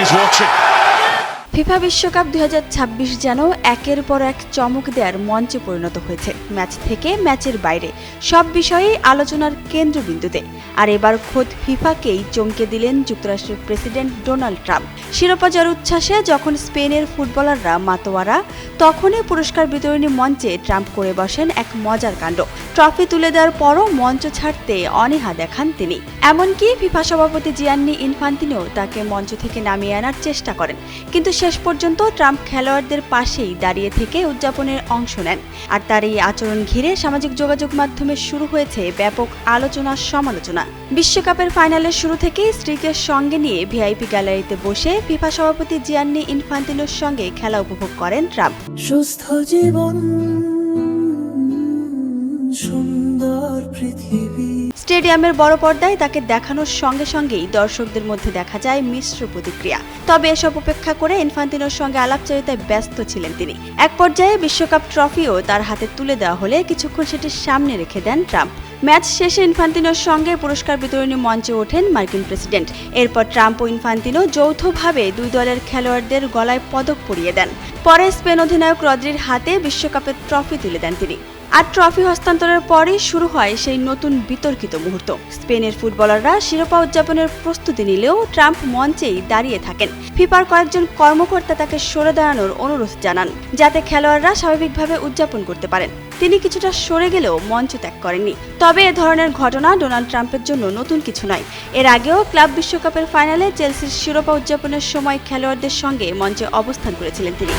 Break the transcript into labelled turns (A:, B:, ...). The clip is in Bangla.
A: he's watching.
B: ফিফা বিশ্বকাপ 2026 যেন একের পর এক চমক দেওয়ার মঞ্চে পরিণত হয়েছে। ম্যাচ থেকে ম্যাচের বাইরে সব বিষয়েই আলোচনার কেন্দ্রবিন্দুতে। আর এবার খোদ ফিফাকেই চমকে দিলেন যুক্তরাষ্ট্রের প্রেসিডেন্ট ডোনাল্ড ট্রাম্প। শিরোপা জয়ের উচ্ছ্বাসে যখন স্পেনের ফুটবলাররা মাতোয়ারা, তখনই পুরস্কার বিতরণী মঞ্চে ট্রাম্প করে বসেন এক মজার কাণ্ড। ট্রফি তুলে দেওয়ার পরও মঞ্চ ছাড়তে অনীহা দেখান তিনি। এমনকি ফিফা সভাপতি জিয়ান্নি ইনফান্তিনো তাকে মঞ্চ থেকে নামিয়ে আনার চেষ্টা করেন, কিন্তু শেষ পর্যন্ত ট্রাম্প খেলোয়াড়দের পাশেই দাঁড়িয়ে থেকে উদযাপনের অংশ নেন। আর তার এই আচরণ ঘিরে সামাজিক যোগাযোগ মাধ্যমে শুরু হয়েছে ব্যাপক আলোচনা সমালোচনা। বিশ্বকাপের ফাইনালের শুরু থেকেই স্ত্রীকে সঙ্গে নিয়ে ভিআইপি গ্যালারিতে বসে ফিফা সভাপতি জিয়ান্নি ইনফান্তিনোর সঙ্গে খেলা উপভোগ করেন ট্রাম্প।
C: সুস্থ জীবন, সুন্দর পৃথিবী।
B: স্টেডিয়ামের বড় পর্দায় তাকে দেখানোর সঙ্গে সঙ্গেই দর্শকদের মধ্যে দেখা যায় মিশ্র প্রতিক্রিয়া। তবে এসব উপেক্ষা করে ইনফান্তিনোর সঙ্গে আলাপচারিতায় ব্যস্ত ছিলেন তিনি। এক পর্যায়ে বিশ্বকাপ ট্রফিও তার হাতে তুলে দেওয়া হলে কিছুক্ষণ সেটি সামনে রেখে দেন ট্রাম্প। ম্যাচ শেষে ইনফান্তিনোর সঙ্গে পুরস্কার বিতরণী মঞ্চে ওঠেন মার্কিন প্রেসিডেন্ট। এরপর ট্রাম্প ও ইনফান্তিনো যৌথভাবে দুই দলের খেলোয়াড়দের গলায় পদক পরিয়ে দেন। পরে স্পেন অধিনায়ক রদ্রির হাতে বিশ্বকাপের ট্রফি তুলে দেন তিনি। আর ট্রফি হস্তান্তরের পরই শুরু হয় সেই নতুন বিতর্কিত মুহূর্ত। স্পেনের ফুটবলাররা শিরোপা উদযাপনের প্রস্তুতি নিলেও ট্রাম্প মঞ্চেই দাঁড়িয়ে থাকেন। ফিফার কয়েকজন কর্মকর্তা তাকে সরে দাঁড়ানোর অনুরোধ জানান, যাতে খেলোয়াড়রা স্বাভাবিকভাবে উদযাপন করতে পারেন। তিনি কিছুটা সরে গেলেও মঞ্চ ত্যাগ করেননি। তবে এ ধরনের ঘটনা ডোনাল্ড ট্রাম্পের জন্য নতুন কিছু নয়। এর আগেও ক্লাব বিশ্বকাপের ফাইনালে চেলসির শিরোপা উদযাপনের সময় খেলোয়াড়দের সঙ্গে মঞ্চে অবস্থান করেছিলেন তিনি।